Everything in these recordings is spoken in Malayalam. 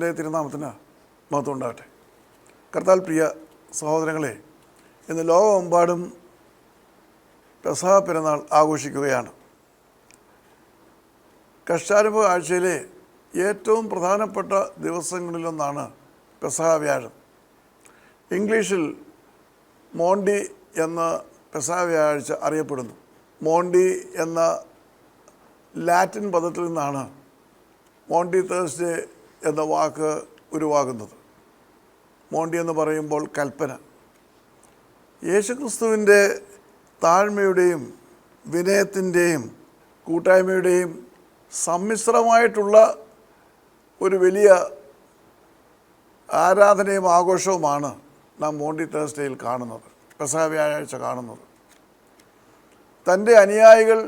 കർത്താവിൻ്റെ തിരുനാമത്തിന് മഹത്വം ഉണ്ടാകട്ടെ. കർത്താൽ പ്രിയ സഹോദരങ്ങളെ, ഇന്ന് ലോകമെമ്പാടും പെസഹ പെരുന്നാൾ ആഘോഷിക്കുകയാണ്. കഷ്ടാനുഭവ ആഴ്ചയിലെ ഏറ്റവും പ്രധാനപ്പെട്ട ദിവസങ്ങളിലൊന്നാണ് പെസഹ വ്യാഴം. ഇംഗ്ലീഷിൽ മോണ്ടി എന്ന പെസഹ വ്യാഴാഴ്ച അറിയപ്പെടുന്നു. മോണ്ടി എന്ന ലാറ്റിൻ പദത്തിൽ നിന്നാണ് മോണ്ടി തേഴ്സ്ഡേ എന്ന വാക്ക് ഉരുവാകുന്നത്. മോണ്ടി എന്ന് പറയുമ്പോൾ കൽപ്പന. യേശുക്രിസ്തുവിൻ്റെ താഴ്മയുടെയും വിനയത്തിൻ്റെയും കൂട്ടായ്മയുടെയും സമ്മിശ്രമായിട്ടുള്ള ഒരു വലിയ ആരാധനയും ആഘോഷവുമാണ് നാം മോണ്ടി തേഴ്സ്ഡേയിൽ കാണുന്നത്, പെസഹ വ്യാഴാഴ്ച കാണുന്നത്. തൻ്റെ അനുയായികൾ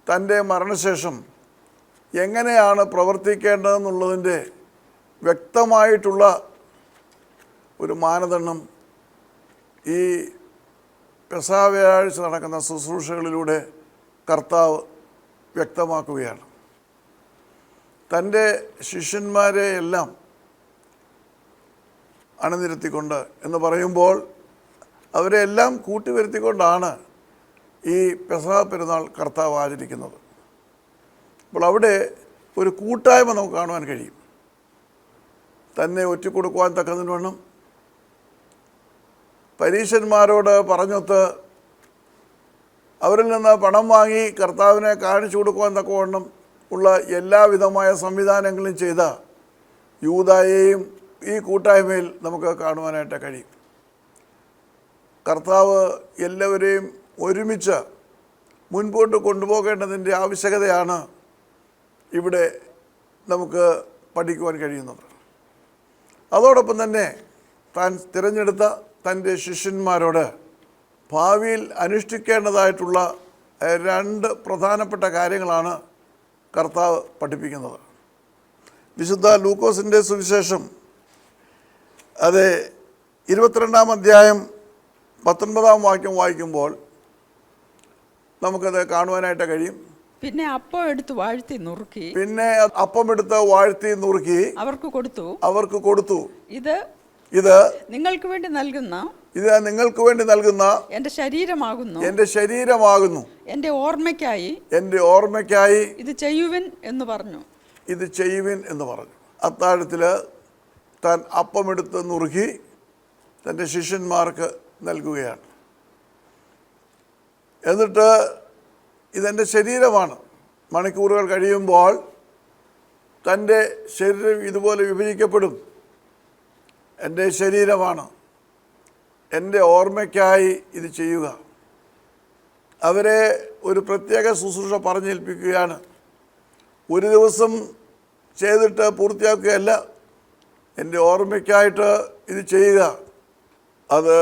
തൻ്റെ മരണശേഷം എങ്ങനെയാണ് പ്രവർത്തിക്കേണ്ടതെന്നുള്ളതിൻ്റെ വ്യക്തമായിട്ടുള്ള ഒരു മാനദണ്ഡം ഈ പെസഹ വ്യാഴാഴ്ച നടക്കുന്ന ശുശ്രൂഷകളിലൂടെ കർത്താവ് വ്യക്തമാക്കുകയാണ്. തൻ്റെ ശിഷ്യന്മാരെ എല്ലാം അണിനിരത്തിക്കൊണ്ട് എന്ന് പറയുമ്പോൾ അവരെ എല്ലാം കൂട്ടിവരുത്തിക്കൊണ്ടാണ് ഈ പെസഹ പെരുന്നാൾ കർത്താവ് ആചരിക്കുന്നത്. അപ്പോൾ അവിടെ ഒരു കൂട്ടായ്മ നമുക്ക് കാണുവാൻ കഴിയും. തന്നെ ഒറ്റിക്കൊടുക്കുവാൻ തക്കതിന് വേണം പരീശന്മാരോട് പറഞ്ഞൊത്ത് അവരിൽ നിന്ന് പണം വാങ്ങി കർത്താവിനെ കാണിച്ചു കൊടുക്കുവാൻ തക്കവണ്ണം ഉള്ള എല്ലാവിധമായ സംവിധാനങ്ങളും ചെയ്ത യൂദായെയും ഈ കൂട്ടായ്മയിൽ നമുക്ക് കാണുവാനായിട്ട് കഴിയും. കർത്താവ് എല്ലാവരെയും ഒരുമിച്ച് മുൻപോട്ട് കൊണ്ടുപോകേണ്ടതിൻ്റെ ആവശ്യകതയാണ് ഇവിടെ നമുക്ക് പഠിക്കുവാൻ കഴിയുന്നത്. അതോടൊപ്പം തന്നെ താൻ തിരഞ്ഞെടുത്ത തൻ്റെ ശിഷ്യന്മാരോട് ഭാവിയിൽ അനുഷ്ഠിക്കേണ്ടതായിട്ടുള്ള രണ്ട് പ്രധാനപ്പെട്ട കാര്യങ്ങളാണ് കർത്താവ് പഠിപ്പിക്കുന്നത്. വിശുദ്ധ ലൂക്കോസിൻ്റെ സുവിശേഷം അത് 22-ാം അധ്യായം 19-ാം വാക്യം വായിക്കുമ്പോൾ നമുക്കത് കാണുവാനായിട്ട് കഴിയും. പിന്നെ അപ്പം എടുത്ത് വാഴ്ത്തി നുറുക്കി അവർക്ക് കൊടുത്തു. ഇത് നിങ്ങൾക്ക് വേണ്ടി നൽകുന്ന എന്റെ ശരീരമാകുന്നു. എന്റെ ഓർമ്മയ്ക്കായി ഇത് ചെയ്യുവിൻ എന്ന് പറഞ്ഞു. അത്താഴത്തിൽ താൻ അപ്പമെടുത്ത് നുറുക്കി തൻ്റെ ശിഷ്യന്മാർക്ക് നൽകുകയാണ്. എന്നിട്ട് ഇതെൻ്റെ ശരീരമാണ്. മണിക്കൂറുകൾ കഴിയുമ്പോൾ തൻ്റെ ശരീരം ഇതുപോലെ വിഭജിക്കപ്പെടും. എൻ്റെ ശരീരമാണ്, എൻ്റെ ഓർമ്മയ്ക്കായി ഇത് ചെയ്യുക. അവരെ ഒരു പ്രത്യേക ശുശ്രൂഷ പറഞ്ഞേൽപ്പിക്കുകയാണ്. ഒരു ദിവസം ചെയ്തിട്ട് പൂർത്തിയാക്കുകയല്ല, എൻ്റെ ഓർമ്മയ്ക്കായിട്ട് ഇത് ചെയ്യുക. അത്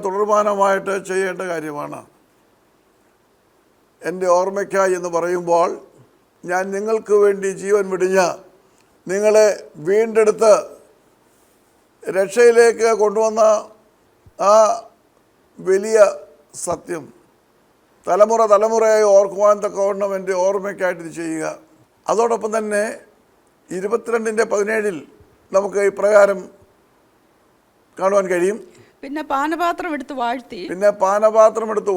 തുടർമാനമായിട്ട് ചെയ്യേണ്ട കാര്യമാണ്. എൻ്റെ ഓർമ്മയ്ക്കായി എന്ന് പറയുമ്പോൾ ഞാൻ നിങ്ങൾക്ക് വേണ്ടി ജീവൻ വെടിഞ്ഞ നിങ്ങളെ വീണ്ടെടുത്ത് രക്ഷയിലേക്ക് കൊണ്ടുവന്ന ആ വലിയ സത്യം തലമുറയായി ഓർക്കുവാൻ തക്കവണ്ണം എൻ്റെ ഓർമ്മയ്ക്കായിട്ട് ഇത് ചെയ്യുക. അതോടൊപ്പം തന്നെ 22-ന്റെ-17 നമുക്ക് ഇപ്രകാരം കാണുവാൻ കഴിയും. പിന്നെ പാനപാത്രം എടുത്ത്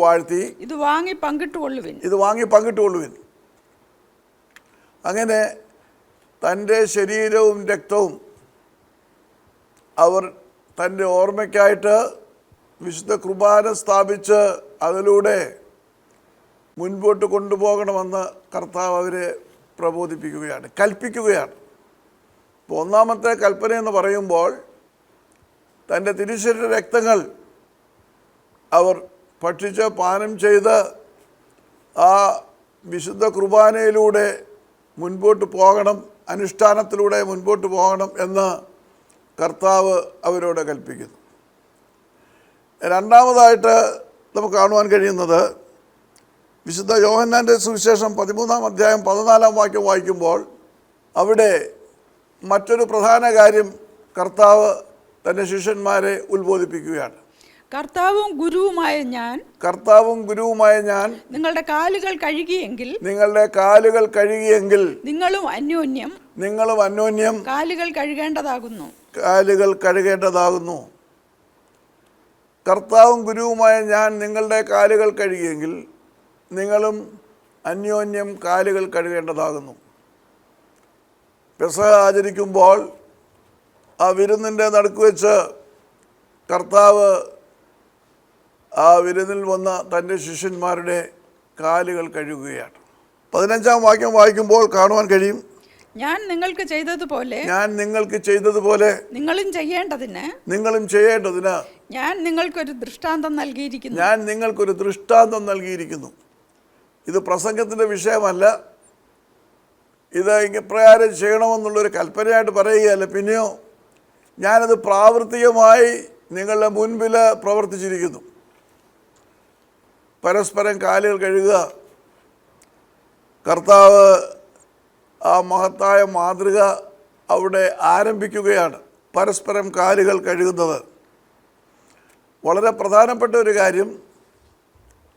വാഴ്ത്തി ഇത് വാങ്ങി പങ്കിട്ടുകൊള്ളുവിൻ. അങ്ങനെ തൻ്റെ ശരീരവും രക്തവും അവർ തൻ്റെ ഓർമ്മയ്ക്കായിട്ട് വിശുദ്ധ കുർബാന സ്ഥാപിച്ച് അതിലൂടെ മുൻപോട്ട് കൊണ്ടുപോകണമെന്ന് കർത്താവ് അവരെ പ്രബോധിപ്പിക്കുകയാണ്, കൽപ്പിക്കുകയാണ്. ഇപ്പോൾ ഒന്നാമത്തെ കൽപ്പന എന്ന് പറയുമ്പോൾ തൻ്റെ തിരുശരീര രക്തങ്ങൾ അവർ ഭക്ഷിച്ച് പാനം ചെയ്ത് ആ വിശുദ്ധ കുർബാനയിലൂടെ മുൻപോട്ട് പോകണം, അനുഷ്ഠാനത്തിലൂടെ മുൻപോട്ട് പോകണം എന്ന് കർത്താവ് അവരോട് കൽപ്പിക്കുന്നു. രണ്ടാമതായിട്ട് നമുക്ക് കാണുവാൻ കഴിയുന്നത് വിശുദ്ധ യോഹന്നാൻ്റെ സുവിശേഷം 13-ാം അധ്യായം 14-ാം വാക്യം വായിക്കുമ്പോൾ അവിടെ മറ്റൊരു പ്രധാന കാര്യം കർത്താവ് തൻ്റെ ശിഷ്യന്മാരെ ഉത്ബോധിപ്പിക്കുകയാണ്. കർത്താവും ഗുരുവുമായ ഞാൻ നിങ്ങളുടെ കാലുകൾ കഴുകിയെങ്കിൽ നിങ്ങളും നിങ്ങളും അന്യോന്യം കാലുകൾ കഴുകേണ്ടതാകുന്നു. കാലുകൾ കഴുകേണ്ടതാകുന്നു. കർത്താവും ഗുരുവുമായ ഞാൻ നിങ്ങളുടെ കാലുകൾ കഴുകിയെങ്കിൽ നിങ്ങളും അന്യോന്യം കാലുകൾ കഴുകേണ്ടതാകുന്നു. പെസഹ ആചരിക്കുമ്പോൾ ആ വിരുന്നിൻ്റെ നടുക്ക് വെച്ച് കർത്താവ് ആ വിരുന്നിൽ വന്ന തൻ്റെ ശിഷ്യന്മാരുടെ കാലുകൾ കഴുകുകയാണ്. 15-ാം വാക്യം വായിക്കുമ്പോൾ കാണുവാൻ കഴിയും, ഞാൻ നിങ്ങൾക്ക് ചെയ്തതുപോലെ നിങ്ങളും ചെയ്യേണ്ടതിന് ഞാൻ നിങ്ങൾക്കൊരു ദൃഷ്ടാന്തം നൽകിയിരിക്കുന്നു. ഇത് പ്രസംഗത്തിൻ്റെ വിഷയമല്ല, ഇത് ഇപ്രകാരം ചെയ്യണമെന്നുള്ളൊരു കൽപ്പനയായിട്ട് പറയുകയല്ല. പിന്നെയോ ഞാനത് പ്രാവർത്തികമായി നിങ്ങളുടെ മുൻപിൽ പ്രവർത്തിച്ചിരിക്കുന്നു. പരസ്പരം കാലുകൾ കഴുകുക, കർത്താവ് ആ മഹത്തായ മാതൃക അവിടെ ആരംഭിക്കുകയാണ്. പരസ്പരം കാലുകൾ കഴുകുന്നത് വളരെ പ്രധാനപ്പെട്ട ഒരു കാര്യം.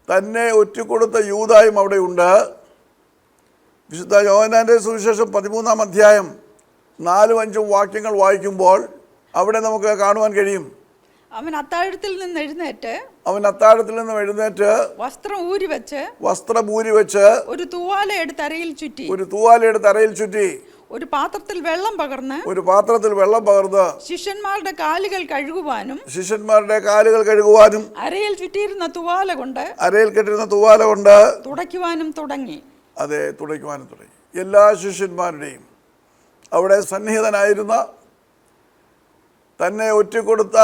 തന്നെ ഒറ്റിക്കൊടുത്ത യൂദായും അവിടെ ഉണ്ട്. വിശുദ്ധ യോഹന്നാൻ്റെ സുവിശേഷം 13-ാം അധ്യായം 4-5 വാക്യങ്ങൾ വായിക്കുമ്പോൾ അവിടെ നമുക്ക് കാണുവാൻ കഴിയും, അവൻ അത്താഴത്തിൽ നിന്ന് എഴുന്നേറ്റ് വസ്ത്രം ഊരി വെച്ച് ഒരു തൂവാല എടുത്ത് അരയിൽ ചുറ്റി ഒരു പാത്രത്തിൽ വെള്ളം പകർന്ന് ശിഷ്യന്മാരുടെ കാലുകൾ കഴുകുവാനും അരയിൽ കെട്ടിയിരുന്ന തുവാല കൊണ്ട് തുടയ്ക്കുവാനും തുടങ്ങി. എല്ലാ ശിഷ്യന്മാരുടെയും അവിടെ സന്നിഹിതനായിരുന്ന, തന്നെ ഒറ്റിക്കൊടുത്ത,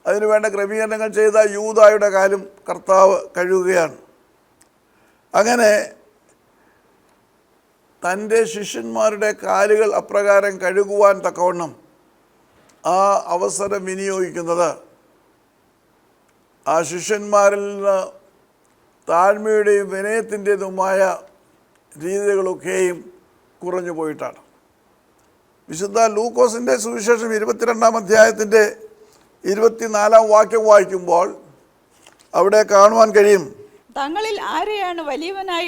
അതിനുവേണ്ട ക്രമീകരണങ്ങൾ ചെയ്ത യൂദായുടെ കാലും കർത്താവ് കഴുകുകയാണ്. അങ്ങനെ തൻ്റെ ശിഷ്യന്മാരുടെ കാലുകൾ അപ്രകാരം കഴുകുവാൻ തക്കവണ്ണം ആ അവസരം വിനിയോഗിക്കുന്നത് ആ ശിഷ്യന്മാരിൽ നിന്ന് താഴ്മയുടെയും വിനയത്തിൻ്റെതുമായ രീതികളൊക്കെയും കുറഞ്ഞു പോയിട്ടാണ്. വിശുദ്ധ ലൂക്കോസിൻ്റെ സുവിശേഷം 22-ാം അധ്യായത്തിൻ്റെ 24-ാം വാക്യം വായിക്കുമ്പോൾ അവിടെ കാണുവാൻ കഴിയും, തങ്ങളിൽ ആരെയാണ് വലിയവനായി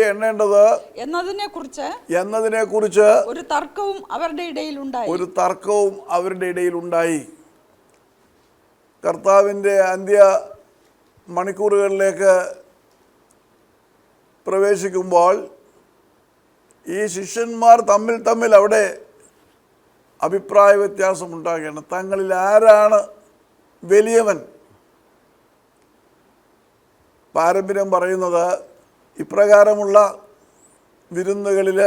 എണ്ണേണ്ടത് എന്നതിനെക്കുറിച്ച് ഒരു തർക്കവും അവരുടെ ഇടയിലുണ്ടായി. കർത്താവിൻ്റെ അന്ത്യ മണിക്കൂറുകളിലേക്ക് പ്രവേശിക്കുമ്പോൾ ഈ ശിഷ്യന്മാർ തമ്മിൽ അവിടെ അഭിപ്രായ വ്യത്യാസം ഉണ്ടാകുകയാണ്. തങ്ങളിൽ ആരാണ് വലിയവൻ? പാരമ്പര്യം പറയുന്നത് ഇപ്രകാരമുള്ള വിരുന്നുകളിൽ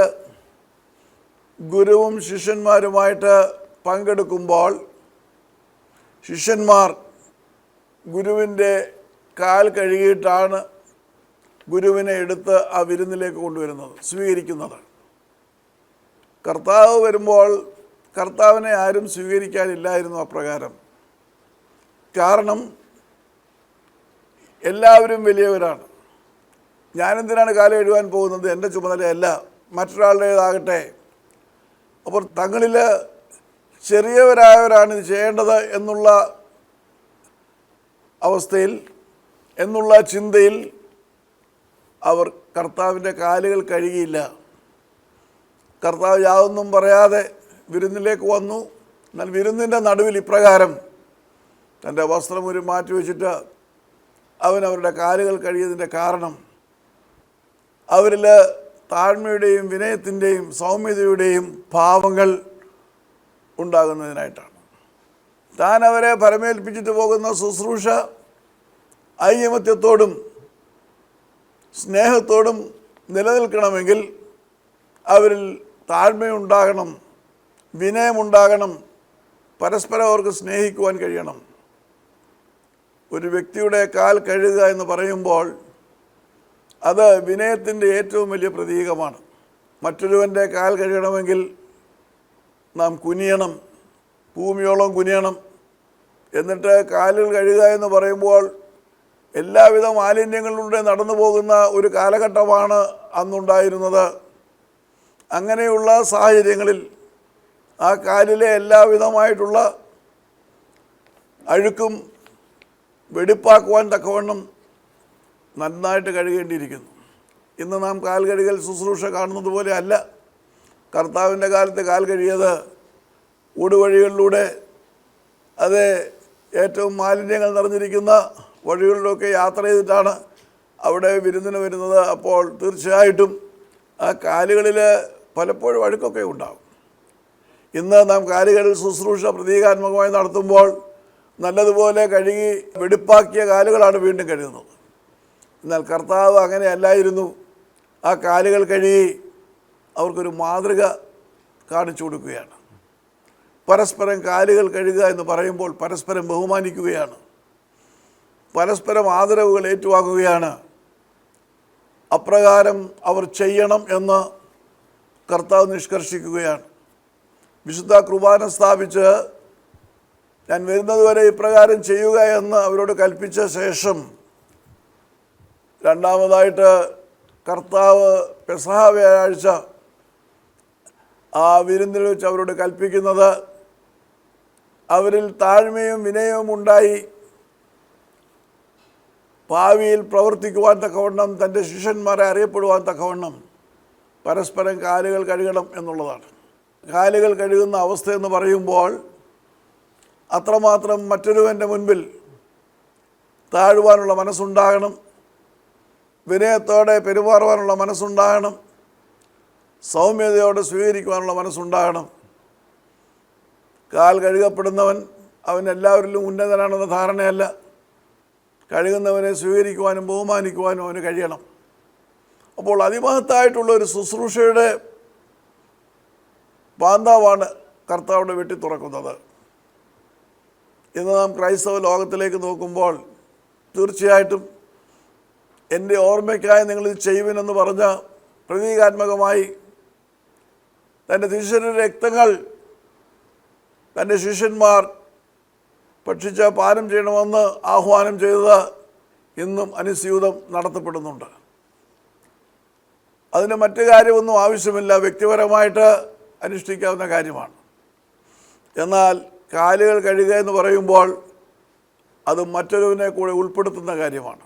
ഗുരുവും ശിഷ്യന്മാരുമായിട്ട് പങ്കെടുക്കുമ്പോൾ ശിഷ്യന്മാർ ഗുരുവിൻ്റെ കാൽ കഴുകിയിട്ടാണ് ഗുരുവിനെ എടുത്ത് ആ വിരുന്നിലേക്ക് കൊണ്ടുവരുന്നത്, സ്വീകരിക്കുന്നത്. കർത്താവ് വരുമ്പോൾ കർത്താവിനെ ആരും സ്വീകരിക്കാനില്ലായിരുന്നു അപ്രകാരം. കാരണം എല്ലാവരും വലിയവരാണ്. ഞാനെന്തിനാണ് കാല് കഴുകാൻ പോകുന്നത്? എൻ്റെ ചുമതലയല്ല, മറ്റൊരാളുടേതാകട്ടെ. അപ്പോൾ തങ്ങളിൽ ചെറിയവരായവരാണ് ഇത് ചെയ്യേണ്ടത് എന്നുള്ള അവസ്ഥയിൽ, എന്നുള്ള ചിന്തയിൽ അവർ കർത്താവിൻ്റെ കാലുകൾ കഴുകിയില്ല. കർത്താവ് യാതൊന്നും പറയാതെ വിരുന്നിലേക്ക് വന്നു. എന്നാൽ വിരുന്നിൻ്റെ നടുവിൽ ഇപ്രകാരം തൻ്റെ വസ്ത്രം ഒരു മാറ്റി വെച്ചിട്ട് അവരുടെ കാലുകൾ കഴുകിയതിൻ്റെ കാരണം അവരിൽ താഴ്മയുടെയും വിനയത്തിൻ്റെയും സൗമ്യതയുടെയും ഭാവങ്ങൾ ഉണ്ടാകുന്നതിനായിട്ടാണ്. താൻ അവരെ പരമേൽപ്പിച്ചിട്ട് പോകുന്ന ശുശ്രൂഷ ഐകമത്യത്തോടും സ്നേഹത്തോടും നിലനിൽക്കണമെങ്കിൽ അവരിൽ താഴ്മയുണ്ടാകണം, വിനയമുണ്ടാകണം, പരസ്പരം അവർക്ക് സ്നേഹിക്കുവാൻ കഴിയണം. ഒരു വ്യക്തിയുടെ കാൽ കഴുകുക എന്ന് പറയുമ്പോൾ അത് വിനയത്തിൻ്റെ ഏറ്റവും വലിയ പ്രതീകമാണ്. മറ്റൊരുവൻ്റെ കാൽ കഴുകണമെങ്കിൽ നാം കുനിയണം, ഭൂമിയോളം കുനിയണം. എന്നിട്ട് കാലുകൾ കഴുകുക എന്ന് പറയുമ്പോൾ എല്ലാവിധ മാലിന്യങ്ങളിലൂടെ നടന്നു പോകുന്ന ഒരു കാലഘട്ടമാണ് അന്നുണ്ടായിരുന്നത്. അങ്ങനെയുള്ള സാഹചര്യങ്ങളിൽ ആ കാലിലെ എല്ലാവിധമായിട്ടുള്ള അഴുക്കും വെടിപ്പാക്കുവാൻ തക്കവണ്ണം നന്നായിട്ട് കഴുകേണ്ടിയിരിക്കുന്നു. ഇന്ന് നാം കാൽ കഴുകൽ ശുശ്രൂഷ കാണുന്നത് പോലെ അല്ല. കർത്താവിൻ്റെ കാലത്ത് കാൽ കഴുകിയത് ഊടുവഴികളിലൂടെ, അത് ഏറ്റവും മാലിന്യങ്ങൾ നിറഞ്ഞിരിക്കുന്ന വഴികളിലൊക്കെ യാത്ര ചെയ്തിട്ടാണ് അവിടെ വിരുന്നിന് വരുന്നത്. അപ്പോൾ തീർച്ചയായിട്ടും ആ കാലുകളിൽ പലപ്പോഴും അഴുക്കൊക്കെ ഉണ്ടാകും. ഇന്ന് നാം കാലുകളിൽ ശുശ്രൂഷ പ്രതീകാത്മകമായി നടത്തുമ്പോൾ നല്ലതുപോലെ കഴുകി വെടിപ്പാക്കിയ കാലുകളാണ് വീണ്ടും കഴുകുന്നത്. എന്നാൽ കർത്താവ് അങ്ങനെയല്ലായിരുന്നു. ആ കാലുകൾ കഴുകി അവർക്കൊരു മാതൃക കാണിച്ചു കൊടുക്കുകയാണ്. പരസ്പരം കാലുകൾ കഴുകുക എന്ന് പറയുമ്പോൾ പരസ്പരം ബഹുമാനിക്കുകയാണ്, പരസ്പരം ആദരവുകൾ ഏറ്റുവാങ്ങുകയാണ്. അപ്രകാരം അവർ ചെയ്യണം എന്ന് കർത്താവ് നിഷ്കർഷിക്കുകയാണ്. വിശുദ്ധ കുർബാന സ്ഥാപിച്ച് ഞാൻ വരുന്നതുവരെ ഇപ്രകാരം ചെയ്യുക എന്ന് അവരോട് കൽപ്പിച്ച ശേഷം രണ്ടാമതായിട്ട് കർത്താവ് പെസഹ വ്യാഴാഴ്ച ആ വിരുന്നിൽ വെച്ച് അവരോട് കൽപ്പിക്കുന്നത് അവരിൽ താഴ്മയും വിനയവും ഉണ്ടായി ഭാവിയിൽ പ്രവർത്തിക്കുവാൻ തക്കവണ്ണം, തൻ്റെ ശിഷ്യന്മാരെ അറിയപ്പെടുവാൻ തക്കവണ്ണം പരസ്പരം കാലുകൾ കഴുകണം എന്നുള്ളതാണ്. കാലുകൾ കഴുകുന്ന അവസ്ഥയെന്ന് പറയുമ്പോൾ അത്രമാത്രം മറ്റൊരുവൻ്റെ മുൻപിൽ താഴുവാനുള്ള മനസ്സുണ്ടാകണം, വിനയത്തോടെ പെരുമാറുവാനുള്ള മനസ്സുണ്ടാകണം, സൗമ്യതയോടെ സ്വീകരിക്കുവാനുള്ള മനസ്സുണ്ടാകണം. കാൽ കഴുകപ്പെടുന്നവൻ അവൻ എല്ലാവരിലും ഉന്നതനാണെന്ന ധാരണയല്ല. കഴുകുന്നവനെ സ്വീകരിക്കുവാനും ബഹുമാനിക്കുവാനും അവന് കഴിയണം. അപ്പോൾ അതിമഹത്തായിട്ടുള്ള ഒരു ശുശ്രൂഷയുടെ പാന്താവാണ് കർത്താവിടെ വെട്ടി തുറക്കുന്നത്. ഇന്ന് നാം ക്രൈസ്തവ ലോകത്തിലേക്ക് നോക്കുമ്പോൾ തീർച്ചയായിട്ടും എൻ്റെ ഓർമ്മയ്ക്കായി നിങ്ങളിത് ചെയ്യുവിനെന്ന് പറഞ്ഞ പ്രതീകാത്മകമായി തൻ്റെ ശിഷ്യരുടെ രക്തങ്ങൾ തൻ്റെ ശിഷ്യന്മാർ ഭക്ഷിച്ച് പാനം ചെയ്യണമെന്ന് ആഹ്വാനം ചെയ്തത് ഇന്നും അനുസ്യൂതം നടത്തപ്പെടുന്നുണ്ട്. അതിന് മറ്റു കാര്യമൊന്നും ആവശ്യമില്ല, വ്യക്തിപരമായിട്ട് അനുഷ്ഠിക്കാവുന്ന കാര്യമാണ്. എന്നാൽ കാലുകൾ കഴുകുക എന്ന് പറയുമ്പോൾ അത് മറ്റൊരുവിനെ കൂടെ ഉൾപ്പെടുത്തുന്ന കാര്യമാണ്.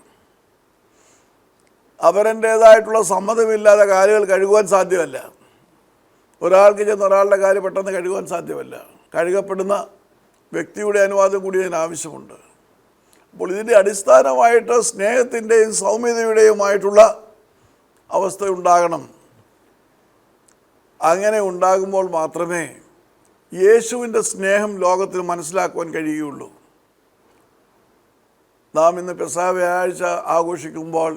അവരൻ്റേതായിട്ടുള്ള സമ്മതമില്ലാതെ കാലുകൾ കഴുകുവാൻ സാധ്യമല്ല. ഒരാൾക്ക് ചെന്ന് ഒരാളുടെ കാല് പെട്ടെന്ന് കഴുകുവാൻ സാധ്യമല്ല. കഴുകപ്പെടുന്ന വ്യക്തിയുടെ അനുവാദം കൂടി അതിന് ആവശ്യമുണ്ട്. അപ്പോൾ ഇതിൻ്റെ അടിസ്ഥാനമായിട്ട് സ്നേഹത്തിൻ്റെയും സൗമ്യതയുടെയുമായിട്ടുള്ള അവസ്ഥ ഉണ്ടാകണം. അങ്ങനെ ഉണ്ടാകുമ്പോൾ മാത്രമേ യേശുവിൻ്റെ സ്നേഹം ലോകത്തിന് മനസ്സിലാക്കുവാൻ കഴിയുകയുള്ളൂ. നാം ഇന്ന് പെസഹ വ്യാഴാഴ്ച ആഘോഷിക്കുമ്പോൾ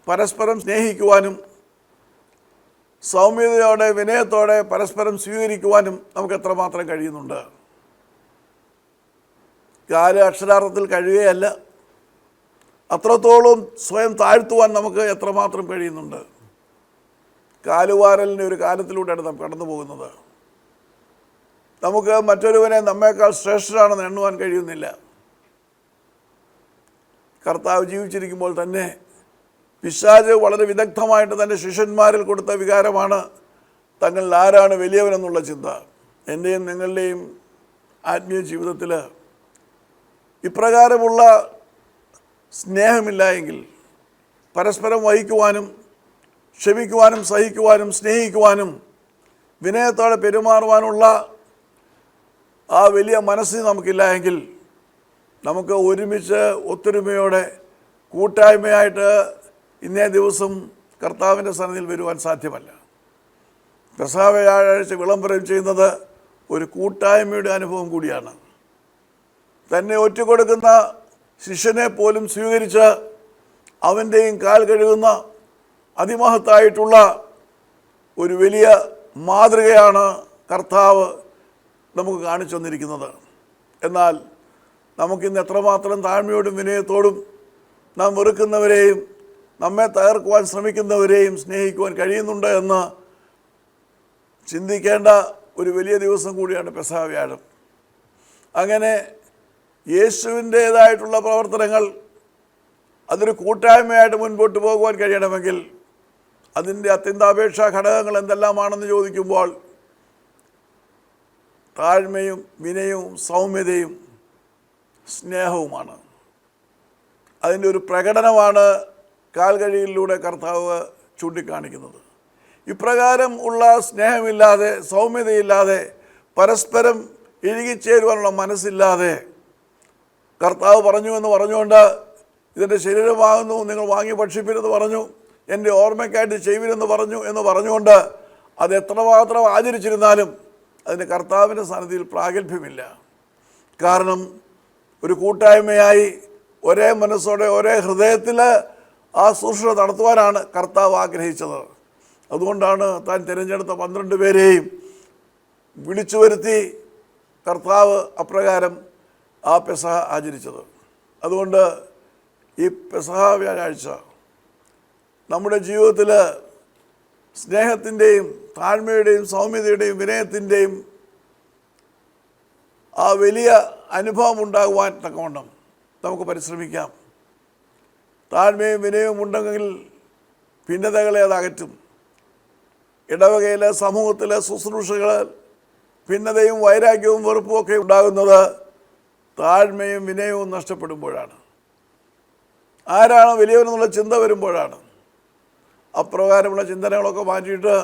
പരസ്പരം സ്നേഹിക്കുവാനും സൗമ്യതയോടെ വിനയത്തോടെ പരസ്പരം സ്വീകരിക്കുവാനും നമുക്ക് എത്രമാത്രം കഴിയുന്നുണ്ട്. കാല് അക്ഷരാർത്ഥത്തിൽ കഴിയുകയല്ല, അത്രത്തോളം സ്വയം താഴ്ത്തുവാൻ നമുക്ക് എത്രമാത്രം കഴിയുന്നുണ്ട്. കാലുവാരലിൻ്റെ ഒരു കാലത്തിലൂടെയാണ് നാം കടന്നു പോകുന്നത്. നമുക്ക് മറ്റൊരുവനെ നമ്മേക്കാൾ ശ്രേഷ്ഠരാണെന്ന് എണ്ണുവാൻ കഴിയുന്നില്ല. കർത്താവ് ജീവിച്ചിരിക്കുമ്പോൾ തന്നെ പിശാച് വളരെ വിദഗ്ധമായിട്ട് തൻ്റെ ശിഷ്യന്മാരിൽ കൊടുത്ത വികാരമാണ് തങ്ങളിൽ ആരാണ് വലിയവനെന്നുള്ള ചിന്ത. എൻ്റെയും നിങ്ങളുടെയും ആത്മീയ ജീവിതത്തിൽ ഇപ്രകാരമുള്ള സ്നേഹമില്ല എങ്കിൽ പരസ്പരം വഹിക്കുവാനും ക്ഷമിക്കുവാനും സഹിക്കുവാനും സ്നേഹിക്കുവാനും വിനയത്തോടെ പെരുമാറുവാനുള്ള ആ വലിയ മനസ്സ് നമുക്കില്ല എങ്കിൽ നമുക്ക് ഒരുമിച്ച് ഒത്തൊരുമയോടെ കൂട്ടായ്മയായിട്ട് ഇന്നേ ദിവസം കർത്താവിൻ്റെ സന്നിധിയിൽ വരുവാൻ സാധ്യമല്ല. പെസഹ വ്യാഴാഴ്ച വിളംബരം ചെയ്യുന്നത് ഒരു കൂട്ടായ്മയുടെ അനുഭവം കൂടിയാണ്. തന്നെ ഒറ്റുകൊടുക്കുന്ന ശിഷ്യനെ പോലും സ്വീകരിച്ച് അവൻ്റെയും കാൽ കഴുകുന്ന അതിമഹത്തായിട്ടുള്ള ഒരു വലിയ മാതൃകയാണ് കർത്താവ് നമുക്ക് കാണിച്ചു തന്നിരിക്കുന്നത്. എന്നാൽ നമുക്കിന്ന് എത്രമാത്രം താഴ്മയോടും വിനയത്തോടും നാം വെറുക്കുന്നവരെയും നമ്മെ തകർക്കുവാൻ ശ്രമിക്കുന്നവരെയും സ്നേഹിക്കുവാൻ കഴിയുന്നുണ്ട് എന്ന് ചിന്തിക്കേണ്ട ഒരു വലിയ ദിവസം കൂടിയാണ് പെസഹ വ്യാഴം. അങ്ങനെ യേശുവിൻ്റേതായിട്ടുള്ള പ്രവർത്തനങ്ങൾ അതൊരു കൂട്ടായ്മയായിട്ട് മുൻപോട്ട് പോകുവാൻ കഴിയണമെങ്കിൽ അതിൻ്റെ അത്യന്താപേക്ഷ ഘടകങ്ങൾ എന്തെല്ലാമാണെന്ന് ചോദിക്കുമ്പോൾ താഴ്മയും വിനയവും സൗമ്യതയും സ്നേഹവുമാണ്. അതിൻ്റെ ഒരു പ്രകടനമാണ് കാൽകഴിയിലൂടെ കർത്താവ് ചൂണ്ടിക്കാണിക്കുന്നത്. ഇപ്രകാരം ഉള്ള സ്നേഹമില്ലാതെ, സൗമ്യതയില്ലാതെ, പരസ്പരം ഇഴുകിച്ചേരുവാനുള്ള മനസ്സില്ലാതെ കർത്താവ് പറഞ്ഞു എന്ന് പറഞ്ഞുകൊണ്ട് ഇതിൻ്റെ ശരീരമാകുന്നു, നിങ്ങൾ വാങ്ങി ഭക്ഷിപ്പിരെന്ന് പറഞ്ഞു, എൻ്റെ ഓർമ്മയ്ക്കായിട്ട് ചെയ്യുവിനെന്ന് പറഞ്ഞു എന്ന് പറഞ്ഞുകൊണ്ട് അത് എത്രമാത്രം ആചരിച്ചിരുന്നാലും അതിന് കർത്താവിൻ്റെ സന്നിധിയിൽ പ്രാഗൽഭ്യമില്ല. കാരണം ഒരു കൂട്ടായ്മയായി ഒരേ മനസ്സോടെ ഒരേ ഹൃദയത്തിൽ ആ ശുശ്രൂഷ നടത്തുവാനാണ് കർത്താവ് ആഗ്രഹിച്ചത്. അതുകൊണ്ടാണ് താൻ തിരഞ്ഞെടുത്ത 12 പേരെയും വിളിച്ചു വരുത്തി കർത്താവ് അപ്രകാരം ആ പെസഹ ആചരിച്ചത്. അതുകൊണ്ട് ഈ പെസഹ വ്യാഴാഴ്ച നമ്മുടെ ജീവിതത്തിൽ സ്നേഹത്തിൻ്റെയും താഴ്മയുടെയും സൗമ്യതയുടെയും വിനയത്തിൻ്റെയും ആ വലിയ അനുഭവം ഉണ്ടാകുവാൻ തക്കവണ്ണം നമുക്ക് പരിശ്രമിക്കാം. താഴ്മയും വിനയവും ഉണ്ടെങ്കിൽ ഭിന്നതകളെ അത് അകറ്റും. ഇടവകയിലെ സമൂഹത്തിലെ ശുശ്രൂഷകളിൽ ഭിന്നതയും വൈരാഗ്യവും വെറുപ്പും ഒക്കെ ഉണ്ടാകുന്നത് താഴ്മയും വിനയവും നഷ്ടപ്പെടുമ്പോഴാണ്. ആരാണ് വലിയവനെന്നുള്ള ചിന്ത വരുമ്പോഴാണ്. അപ്രകാരമുള്ള ചിന്തനകളൊക്കെ മാറ്റിയിട്ട്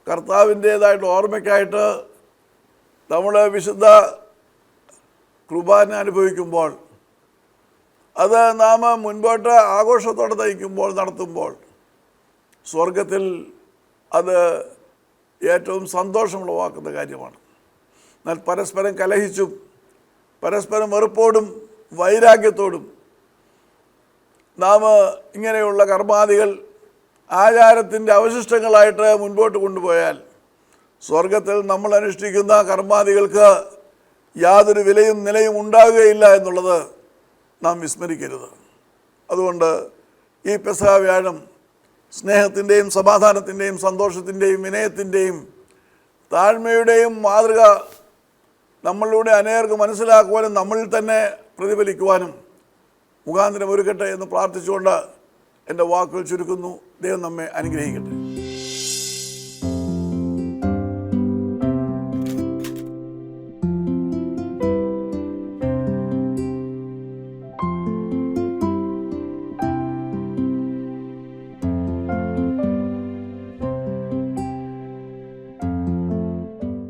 കർത്താവിൻ്റേതായിട്ട് ഓർമ്മയ്ക്കായിട്ട് നമ്മൾ വിശുദ്ധ കുർബാന അനുഭവിക്കുമ്പോൾ, അത് നാം മുൻപോട്ട് ആഘോഷത്തോടെ നടത്തുമ്പോൾ സ്വർഗത്തിൽ അത് ഏറ്റവും സന്തോഷമുളവാക്കുന്ന കാര്യമാണ്. എന്നാൽ പരസ്പരം കലഹിച്ചും പരസ്പരം വെറുപ്പോടും വൈരാഗ്യത്തോടും നാം ഇങ്ങനെയുള്ള കർമാദികൾ ആചാരത്തിൻ്റെ അവശിഷ്ടങ്ങളായിട്ട് മുൻപോട്ട് കൊണ്ടുപോയാൽ സ്വർഗത്തിൽ നമ്മൾ അനുഷ്ഠിക്കുന്ന കർമാദികൾക്ക് യാതൊരു വിലയും നിലയും ഉണ്ടാകുകയില്ല എന്നുള്ളത് നാം വിസ്മരിക്കരുത്. അതുകൊണ്ട് ഈ പെസഹ വ്യാഴം സ്നേഹത്തിൻ്റെയും സമാധാനത്തിൻ്റെയും സന്തോഷത്തിൻ്റെയും വിനയത്തിൻ്റെയും താഴ്മയുടെയും മാതൃക നമ്മളിലൂടെ അനേകർക്ക് മനസ്സിലാക്കുവാനും നമ്മളിൽ തന്നെ പ്രതിഫലിക്കുവാനും മുഖാന്തരം ഒരുക്കട്ടെ എന്ന് പ്രാർത്ഥിച്ചുകൊണ്ട് എൻ്റെ വാക്കുകൾ ചുരുക്കുന്നു. ദൈവം നമ്മെ അനുഗ്രഹിക്കട്ടെ.